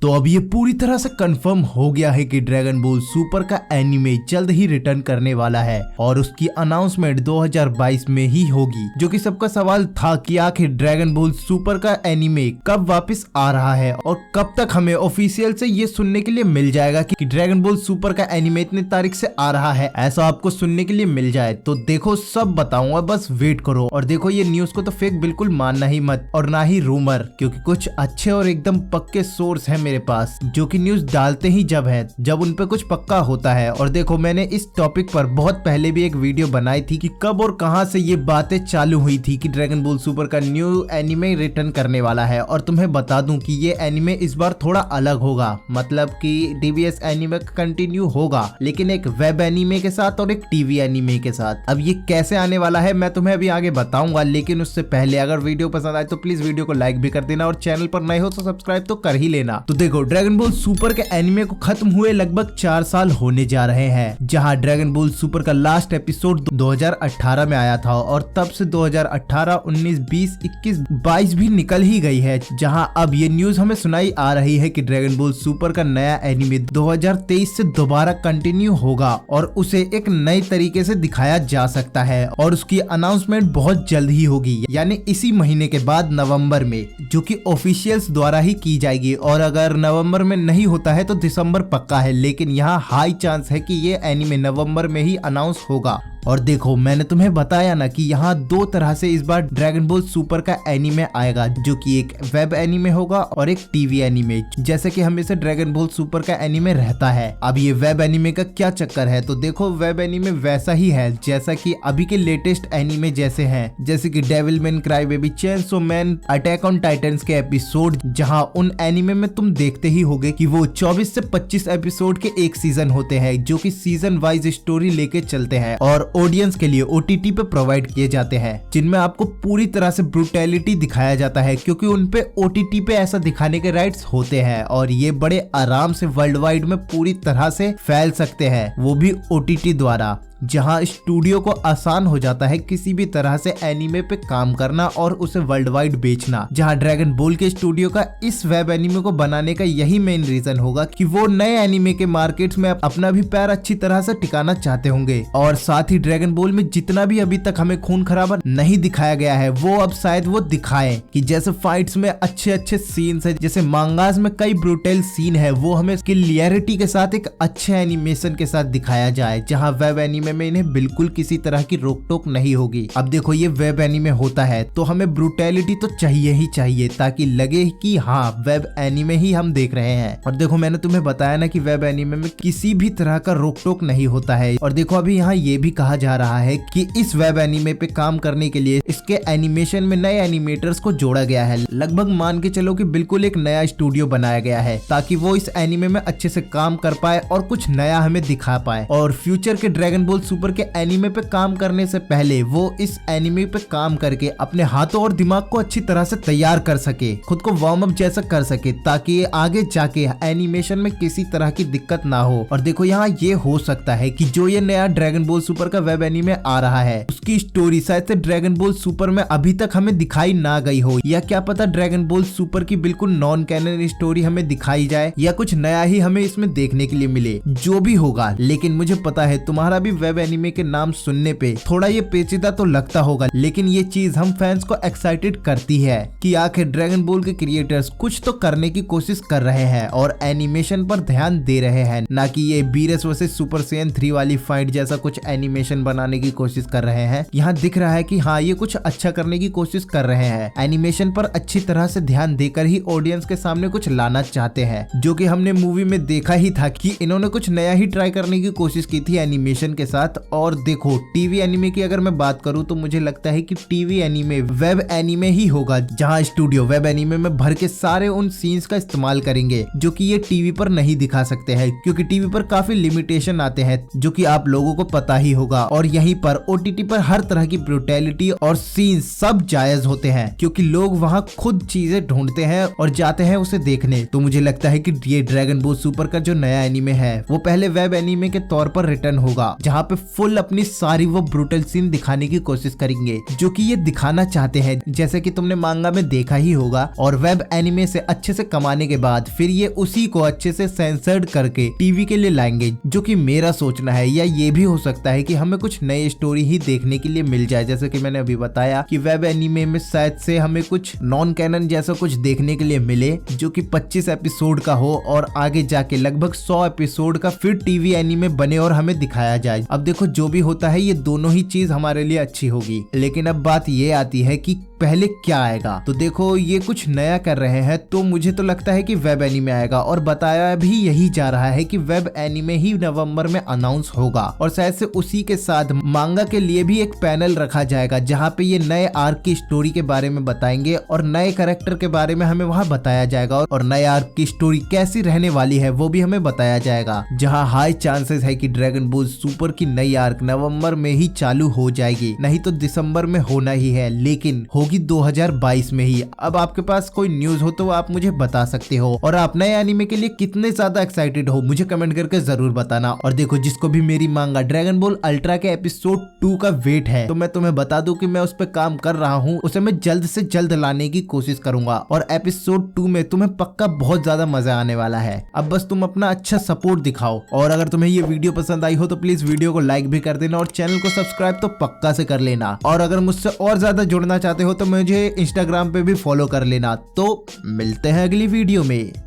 तो अब ये पूरी तरह से कंफर्म हो गया है कि ड्रैगन बॉल सुपर का एनिमे जल्द ही रिटर्न करने वाला है और उसकी अनाउंसमेंट 2022 में ही होगी। जो कि सबका सवाल था कि आखिर ड्रैगन बॉल सुपर का एनिमे कब वापस आ रहा है और कब तक हमें ऑफिशियल से ये सुनने के लिए मिल जाएगा कि ड्रैगन बॉल सुपर का एनिमे इतने तारीख से आ रहा है, ऐसा आपको सुनने के लिए मिल जाए। तो देखो सब बताऊंगा, बस वेट करो। और देखो ये न्यूज को तो फेक बिल्कुल मानना ही मत और ना ही रूमर, क्योंकि कुछ अच्छे और एकदम पक्के सोर्स है मेरे पास जो कि न्यूज डालते ही जब उन पे कुछ पक्का होता है। और देखो मैंने इस टॉपिक पर बहुत पहले भी एक वीडियो बनाई थी कि कब और कहां से ये बातें चालू हुई थी कि ड्रैगन बॉल सुपर का न्यू एनिमे रिटर्न करने वाला है। और तुम्हें बता दूं कि ये एनिमे इस बार थोड़ा अलग होगा, मतलब कि डीबीएस एनिमे कंटिन्यू होगा लेकिन एक वेब एनिमे के साथ और एक टीवी एनिमे के साथ। अब ये कैसे आने वाला है मैं तुम्हें अभी आगे बताऊंगा, लेकिन उससे पहले अगर वीडियो पसंद आए तो प्लीज वीडियो को लाइक भी कर देना और चैनल पर नए हो तो सब्सक्राइब तो कर ही लेना। तो देखो ड्रैगन बॉल सुपर के एनिमे को खत्म हुए लगभग 4 साल होने जा रहे हैं, जहां ड्रैगन बॉल सुपर का लास्ट एपिसोड 2018 में आया था और तब से 2018, 19, 20, 21, 22 भी निकल ही गई है। जहां अब ये न्यूज हमें सुनाई आ रही है कि ड्रैगन बॉल सुपर का नया एनिमे 2023 से दोबारा कंटिन्यू होगा और उसे एक नए तरीके से दिखाया जा सकता है और उसकी अनाउंसमेंट बहुत जल्द ही होगी, यानी इसी महीने के बाद नवंबर में, जो कि ऑफिशियल्स द्वारा ही की जाएगी। और अगर नवंबर में नहीं होता है तो दिसंबर पक्का है, लेकिन यहाँ हाई चांस है कि ये एनिमे नवंबर में ही अनाउंस होगा। और देखो मैंने तुम्हें बताया ना कि यहाँ 2 तरह से इस बार ड्रैगन बॉल सुपर का एनिमे आएगा, जो कि एक वेब एनिमे होगा और एक टीवी एनिमे, जैसे कि हमेशा ड्रैगन बॉल सुपर का एनिमे रहता है। अब ये वेब एनिमे का क्या चक्कर है, तो देखो वेब एनिमे वैसा ही है जैसा कि अभी के लेटेस्ट एनिमे जैसे हैं, जैसे कि Devilman Crybaby, Chainsaw Man, Attack on Titans के एपिसोड, जहाँ उन एनिमे में तुम देखते ही होगे कि वो 24 से 25 एपिसोड के एक सीजन होते हैं, जो कि सीजन वाइज स्टोरी लेके चलते हैं और ऑडियंस के लिए ओटीटी पे प्रोवाइड किए जाते हैं, जिनमें आपको पूरी तरह से ब्रूटैलिटी दिखाया जाता है, क्योंकि उन पे ओटीटी पे ऐसा दिखाने के राइट्स होते हैं और ये बड़े आराम से वर्ल्ड वाइड में पूरी तरह से फैल सकते हैं, वो भी ओटीटी द्वारा, जहां स्टूडियो को आसान हो जाता है किसी भी तरह से एनिमे पे काम करना और उसे वर्ल्ड वाइड बेचना। जहां ड्रैगन बॉल के स्टूडियो का इस वेब एनिमे को बनाने का यही मेन रीजन होगा कि वो नए एनिमे के मार्केट्स में अपना भी पैर अच्छी तरह से टिकाना चाहते होंगे। और साथ ही ड्रैगन बॉल में जितना भी अभी तक हमें खून खराबा नहीं दिखाया गया है, वो अब शायद वो दिखाएं कि जैसे फाइट्स में अच्छे सीन्स है, जैसे मांगास में कई ब्रूटल सीन है, वो हमें क्लियरिटी के साथ एक अच्छे एनिमेशन के साथ दिखाया जाए, जहाँ वेब एनिमे में इन्हें बिल्कुल किसी तरह की रोक टोक नहीं होगी। अब देखो ये वेब एनिमे होता है तो हमें ब्रूटैलिटी तो चाहिए ही चाहिए, ताकि लगे कि हाँ वेब एनिमे ही हम देख रहे हैं। और देखो मैंने तुम्हें बताया ना कि वेब एनिमे में किसी भी तरह का रोक टोक नहीं होता है। और देखो अभी यहाँ ये भी कहा जा रहा है कि इस वेब एनिमे पे काम करने के लिए इसके एनिमेशन में नए एनिमेटर्स को जोड़ा गया है। लगभग मान के चलो कि बिल्कुल एक नया स्टूडियो बनाया गया है, ताकि वो इस एनिमे में अच्छे से काम कर पाए और कुछ नया हमें दिखा पाए। और फ्यूचर के ड्रैगन बॉल सुपर के एनिमे पे काम करने से पहले वो इस एनिमे पे काम करके अपने हाथों और दिमाग को अच्छी तरह से तैयार कर सके, खुद को वार्म अप जैसा कर सके, ताकि आगे जाके एनिमेशन में किसी तरह की दिक्कत ना हो। और देखो यहाँ ये हो सकता है कि जो ये नया ड्रैगन बॉल सुपर का वेब एनिमे आ रहा है, उसकी स्टोरी शायद से ड्रैगन बॉल सुपर में अभी तक हमें दिखाई ना गई हो, या क्या पता ड्रैगन बॉल सुपर की बिल्कुल नॉन कैनन स्टोरी हमें दिखाई जाए, या कुछ नया ही हमें इसमें देखने के लिए मिले। जो भी होगा, लेकिन मुझे पता है तुम्हारा भी वेब एनिमे के नाम सुनने पे थोड़ा ये पेचीदा तो लगता होगा, लेकिन ये चीज हम फैंस को एक्साइटेड करती है कि आखिर ड्रैगन बॉल के क्रिएटर्स कुछ तो करने की कोशिश कर रहे हैं और एनिमेशन पर ध्यान दे रहे हैं, ना कि ये बीरेस वर्सेस सुपर सैयन 3 वाली फाइट जैसा कुछ एनिमेशन बनाने की कोशिश कर रहे हैं। यहाँ दिख रहा है कि हाँ ये कुछ अच्छा करने की कोशिश कर रहे हैं, एनिमेशन पर अच्छी तरह से ध्यान देकर ही ऑडियंस के सामने कुछ लाना चाहते हैं, जो कि हमने मूवी में देखा ही था कि इन्होंने कुछ नया ही ट्राई करने की कोशिश की थी एनिमेशन के साथ। और देखो टीवी एनिमे की अगर मैं बात करूं तो मुझे लगता है कि टीवी एनिमे वेब एनिमे ही होगा, जहां स्टूडियो वेब एनिमे में भर के सारे उन सीन्स का इस्तेमाल करेंगे जो कि ये टीवी पर नहीं दिखा सकते हैं, क्योंकि टीवी पर काफी लिमिटेशन आते हैं, जो कि आप लोगों को पता ही होगा। और यहीं पर ओटीटी पर हर तरह की ब्रूटैलिटी और सीन सब जायज होते हैं, क्योंकि लोग वहां खुद चीजें ढूंढते हैं और जाते हैं उसे देखने। तो मुझे लगता है कि ये ड्रैगन बॉल सुपर का जो नया एनिमे है वो पहले वेब एनिमे के तौर पर रिटर्न होगा, जहाँ पे फुल अपनी सारी वो ब्रूटल सीन दिखाने की कोशिश करेंगे जो कि ये दिखाना चाहते हैं, जैसे कि तुमने मांगा में देखा ही होगा। और वेब एनिमे से अच्छे से कमाने के बाद फिर ये उसी को अच्छे से सेंसर्ड करके टीवी के लिए लाएंगे, जो कि मेरा सोचना है। या ये भी हो सकता है कि हमें कुछ नई स्टोरी ही देखने के लिए मिल जाए, जैसे कि मैंने अभी बताया कि वेब एनिमे में शायद से हमें कुछ नॉन कैनन जैसा कुछ देखने के लिए मिले, जो कि 25 एपिसोड का हो और आगे जाके लगभग 100 एपिसोड का फिर टीवी एनिमे बने और हमें दिखाया जाए। अब देखो जो भी होता है ये दोनों ही चीज हमारे लिए अच्छी होगी, लेकिन अब बात ये आती है कि पहले क्या आएगा। तो देखो ये कुछ नया कर रहे हैं, तो मुझे तो लगता है कि वेब एनिमे आएगा, और बताया भी यही जा रहा है कि वेब एनिमे ही नवंबर में अनाउंस होगा। और शायद से उसी के साथ मांगा के लिए भी एक पैनल रखा जाएगा, जहां पे ये नए आर्क की स्टोरी के बारे में बताएंगे और नए कैरेक्टर के बारे में हमें वहां बताया जाएगा, और नए आर्क की स्टोरी कैसी रहने वाली है वो भी हमें बताया जाएगा। जहां हाई चांसेस है कि ड्रैगन बॉल सुपर की नई आर्क नवंबर में ही चालू हो जाएगी, नहीं तो दिसंबर में होना ही है, लेकिन होगी 2022 में ही। अब आपके पास कोई न्यूज हो तो आप मुझे बता सकते हो, और आप नए एनिमे के लिए कितने ज्यादा एक्साइटेड हो मुझे कमेंट करके जरूर बताना। और देखो जिसको भी मेरी मांगा ड्रैगन बॉल अल्ट्रा के एपिसोड 2 का वेट है, तो मैं तुम्हें बता दूं कि मैं उस पर काम कर रहा हूं, उसे मैं जल्द से जल्द लाने की कोशिश करूंगा, और एपिसोड 2 में तुम्हें पक्का बहुत ज्यादा मजा आने वाला है। अब बस तुम अपना अच्छा सपोर्ट दिखाओ, और अगर तुम्हें ये वीडियो पसंद आई हो तो प्लीज वीडियो को लाइक भी कर देना, और चैनल को सब्सक्राइब तो पक्का से कर लेना। और अगर मुझसे और ज्यादा जुड़ना चाहते हो तो मुझे इंस्टाग्राम पे भी फॉलो कर लेना। तो मिलते हैं अगली वीडियो में।